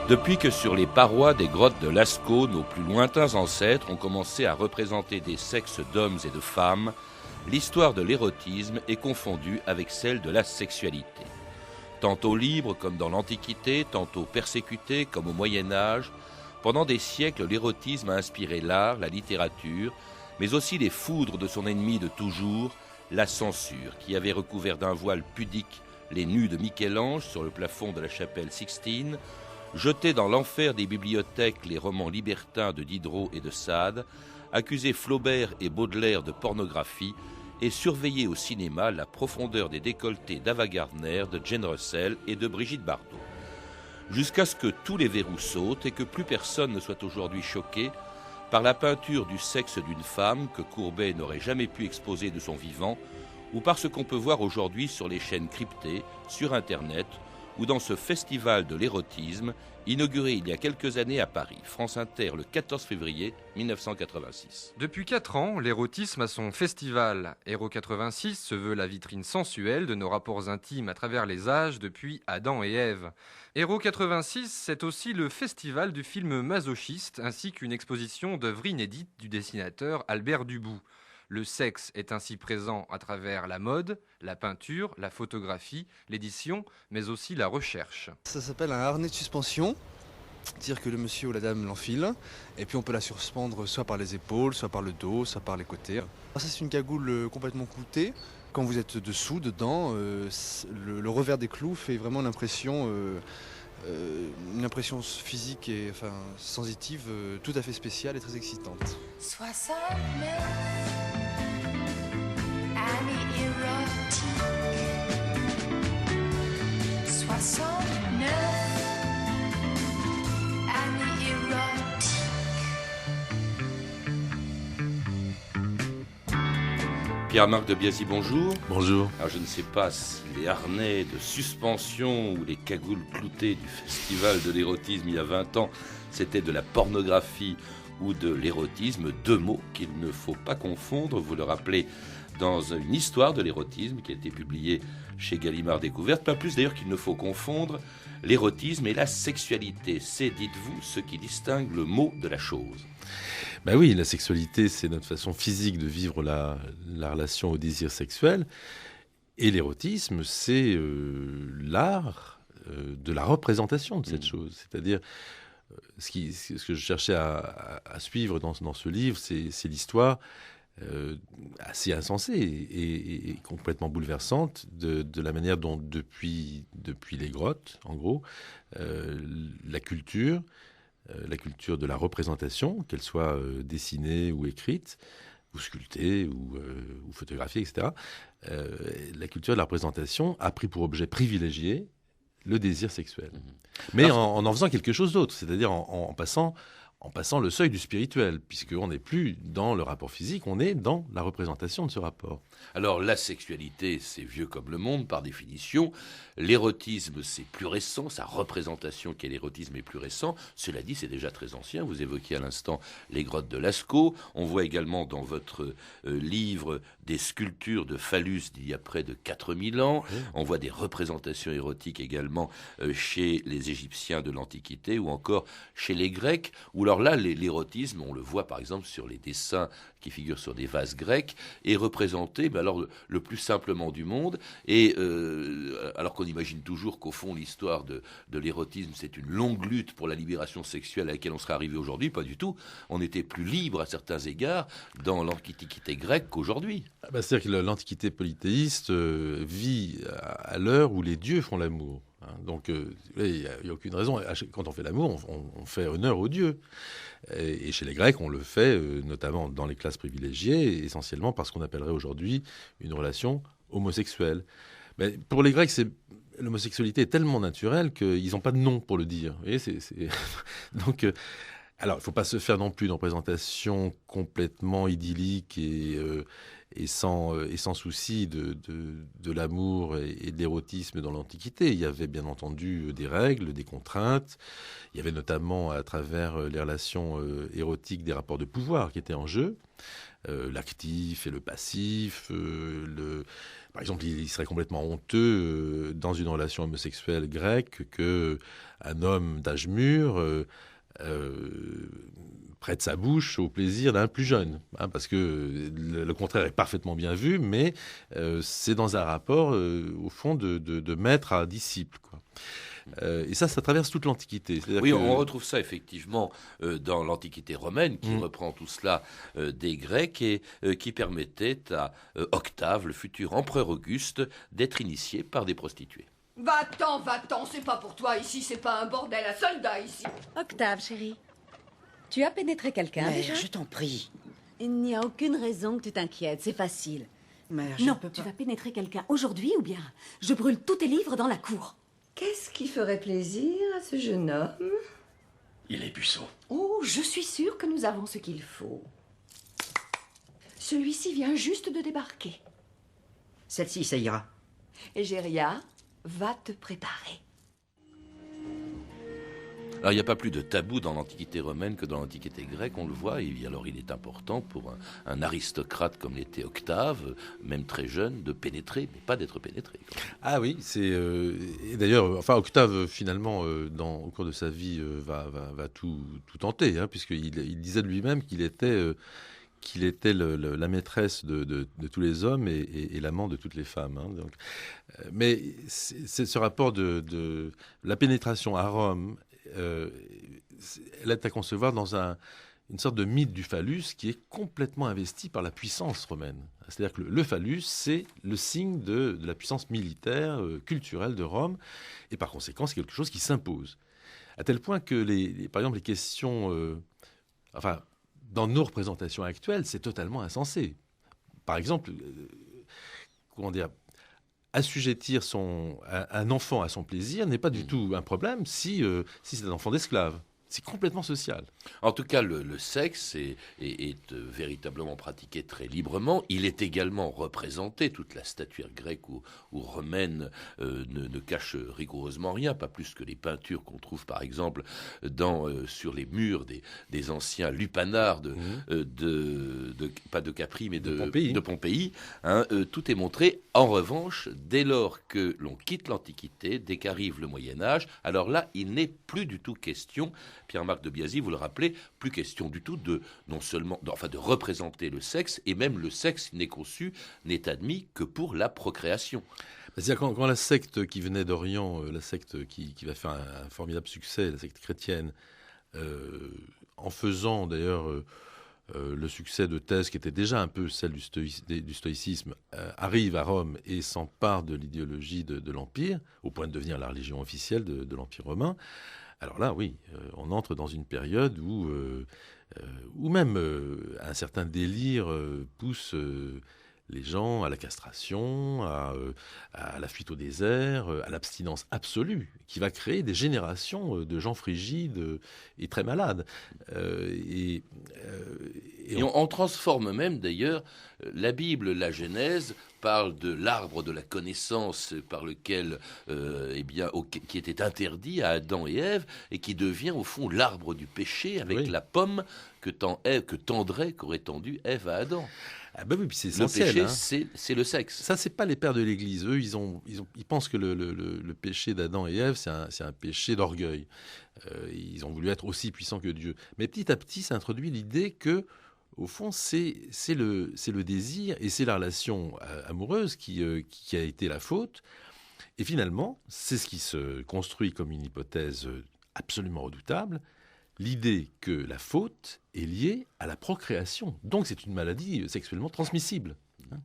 Depuis que sur les parois des grottes de Lascaux, nos plus lointains ancêtres ont commencé à représenter des sexes d'hommes et de femmes, l'histoire de l'érotisme est confondue avec celle de la sexualité. Tantôt libre comme dans l'Antiquité, tantôt persécuté comme au Moyen-Âge, pendant des siècles l'érotisme a inspiré l'art, la littérature, mais aussi les foudres de son ennemi de toujours, la censure, qui avait recouvert d'un voile pudique les nus de Michel-Ange sur le plafond de la chapelle Sixtine, jeté dans l'enfer des bibliothèques les romans libertins de Diderot et de Sade, accusé Flaubert et Baudelaire de pornographie et surveillé au cinéma la profondeur des décolletés d'Ava Gardner, de Jane Russell et de Brigitte Bardot. Jusqu'à ce que tous les verrous sautent et que plus personne ne soit aujourd'hui choqué par la peinture du sexe d'une femme que Courbet n'aurait jamais pu exposer de son vivant, ou par ce qu'on peut voir aujourd'hui sur les chaînes cryptées, sur Internet, ou dans ce festival de l'érotisme, inauguré il y a quelques années à Paris. France Inter, le 14 février 1986. Depuis 4 ans, l'érotisme a son festival. Héros 86 se veut la vitrine sensuelle de nos rapports intimes à travers les âges depuis Adam et Ève. Héros 86, c'est aussi le festival du film masochiste, ainsi qu'une exposition d'œuvres inédites du dessinateur Albert Dubout. Le sexe est ainsi présent à travers la mode, la peinture, la photographie, l'édition, mais aussi la recherche. Ça s'appelle un harnais de suspension, c'est-à-dire que le monsieur ou la dame l'enfile, et puis on peut la suspendre soit par les épaules, soit par le dos, soit par les côtés. Ça c'est une cagoule complètement cloutée. Quand vous êtes dessous, dedans, le revers des clous fait vraiment l'impression... une impression physique et sensitive tout à fait spéciale et très excitante. 69 années érotiques. 69 années érotiques. Pierre-Marc de Biasy, bonjour. Bonjour. Alors je ne sais pas si les harnais de suspension ou les cagoules cloutées du festival de l'érotisme il y a 20 ans, c'était de la pornographie ou de l'érotisme, deux mots qu'il ne faut pas confondre, vous le rappelez dans une histoire de l'érotisme qui a été publiée chez Gallimard Découverte, pas plus d'ailleurs qu'il ne faut confondre l'érotisme et la sexualité. C'est, dites-vous, ce qui distingue le mot de la chose. Ben oui, la sexualité, c'est notre façon physique de vivre la relation au désir sexuel. Et l'érotisme, c'est l'art de la représentation de cette chose. C'est-à-dire, ce que je cherchais à suivre dans ce livre, c'est l'histoire assez insensée et complètement bouleversante de la manière dont, depuis les grottes, en gros, la culture de la représentation, qu'elle soit dessinée ou écrite, ou sculptée, ou photographiée, etc., la culture de la représentation a pris pour objet privilégié le désir sexuel. Mais en faisant quelque chose d'autre, c'est-à-dire en passant le seuil du spirituel, puisqu'on n'est plus dans le rapport physique, on est dans la représentation de ce rapport. Alors la sexualité, c'est vieux comme le monde par définition. L'érotisme, c'est plus récent. Sa représentation qu'est l'érotisme est plus récent. Cela dit, c'est déjà très ancien. Vous évoquiez à l'instant les grottes de Lascaux. On voit également dans votre livre des sculptures de phallus d'il y a près de 4000 ans. Oui. On voit des représentations érotiques également chez les Égyptiens de l'Antiquité ou encore chez les Grecs. Ou alors là, l'érotisme, on le voit par exemple sur les dessins qui figurent sur des vases grecs, est représenté alors le plus simplement du monde. Et alors qu'on imagine toujours qu'au fond, l'histoire de l'érotisme, c'est une longue lutte pour la libération sexuelle à laquelle on serait arrivé aujourd'hui, pas du tout. On était plus libre à certains égards dans l'Antiquité grecque qu'aujourd'hui. C'est-à-dire que l'Antiquité polythéiste vit à l'heure où les dieux font l'amour. Donc, il n'y a aucune raison. Quand on fait l'amour, on fait honneur aux dieux. Et chez les Grecs, on le fait notamment dans les classes privilégiées, essentiellement parce qu'on appellerait aujourd'hui une relation homosexuelle. Mais pour les Grecs, l'homosexualité est tellement naturelle qu'ils n'ont pas de nom pour le dire. Vous voyez, Donc, alors, il ne faut pas se faire non plus une représentation complètement idyllique et sans souci de l'amour et de l'érotisme dans l'Antiquité. Il y avait bien entendu des règles, des contraintes. Il y avait notamment, à travers les relations érotiques, des rapports de pouvoir qui étaient en jeu. L'actif et le passif, Par exemple, il serait complètement honteux dans une relation homosexuelle grecque qu'un homme d'âge mûr prête sa bouche au plaisir d'un plus jeune, parce que le contraire est parfaitement bien vu, mais c'est dans un rapport, au fond, de maître à disciple, quoi. Et ça traverse toute l'Antiquité. Oui, on retrouve ça effectivement dans l'Antiquité romaine, qui reprend tout cela des Grecs et qui permettait à Octave, le futur empereur Auguste, d'être initié par des prostituées. Va-t'en, c'est pas pour toi ici, c'est pas un bordel à soldats ici. Octave, chérie, tu as pénétré quelqu'un Mère, déjà? je t'en prie. Il n'y a aucune raison que tu t'inquiètes, c'est facile. Mère, je Non, peux tu pas. vas pénétrer quelqu'un aujourd'hui ou bien je brûle tous tes livres dans la cour. Qu'est-ce qui ferait plaisir à ce jeune homme? Il est puceau. Oh, je suis sûre que nous avons ce qu'il faut. Celui-ci vient juste de débarquer. Celle-ci, ça ira. Égéria, va te préparer. Alors, il n'y a pas plus de tabou dans l'Antiquité romaine que dans l'Antiquité grecque, on le voit, et alors il est important pour un aristocrate comme l'était Octave, même très jeune, de pénétrer, mais pas d'être pénétré. Ah oui, et d'ailleurs, enfin, Octave, finalement, au cours de sa vie, va tout tenter, puisqu'il disait de lui-même qu'il était la maîtresse de tous les hommes et l'amant de toutes les femmes. Donc, mais c'est ce rapport de la pénétration à Rome, elle est à concevoir dans une sorte de mythe du phallus qui est complètement investi par la puissance romaine. C'est-à-dire que le phallus, c'est le signe de la puissance militaire, culturelle de Rome, et par conséquent, c'est quelque chose qui s'impose. À tel point que, par exemple, les questions... dans nos représentations actuelles, c'est totalement insensé. Par exemple, assujettir un enfant à son plaisir n'est pas du tout un problème si c'est un enfant d'esclave. C'est complètement social. En tout cas, le sexe est véritablement pratiqué très librement. Il est également représenté. Toute la statuaire grecque ou romaine ne cache rigoureusement rien, pas plus que les peintures qu'on trouve par exemple sur les murs des anciens lupanards pas de Capri mais de Pompéi. Tout est montré. En revanche, dès lors que l'on quitte l'Antiquité, dès qu'arrive le Moyen-Âge, alors là, il n'est plus du tout question, Pierre-Marc de Biasy, vous le rappelez, plus question du tout de représenter le sexe, et même le sexe n'est admis que pour la procréation. C'est-à-dire quand la secte qui venait d'Orient, la secte qui va faire un formidable succès, la secte chrétienne, en faisant d'ailleurs le succès de thèse qui était déjà un peu celle du stoïcisme, arrive à Rome et s'empare de l'idéologie de l'Empire, au point de devenir la religion officielle de l'Empire romain. Alors là, oui, on entre dans une période où même un certain délire pousse les gens à la castration, à la fuite au désert, à l'abstinence absolue, qui va créer des générations de gens frigides et très malades. Et on transforme même d'ailleurs la Bible, la Genèse, parle de l'arbre de la connaissance par lequel, qui était interdit à Adam et Ève et qui devient au fond l'arbre du péché avec la pomme qu'aurait tendue Ève à Adam. Ah ben oui, puis c'est essentiel. Le péché, c'est le sexe. Ça, c'est pas les pères de l'Église. Eux, ils pensent que le péché d'Adam et Ève, c'est un péché d'orgueil. Ils ont voulu être aussi puissants que Dieu. Mais petit à petit, ça introduit l'idée que, au fond, c'est le désir et c'est la relation amoureuse qui a été la faute. Et finalement, c'est ce qui se construit comme une hypothèse absolument redoutable, l'idée que la faute est liée à la procréation. Donc c'est une maladie sexuellement transmissible.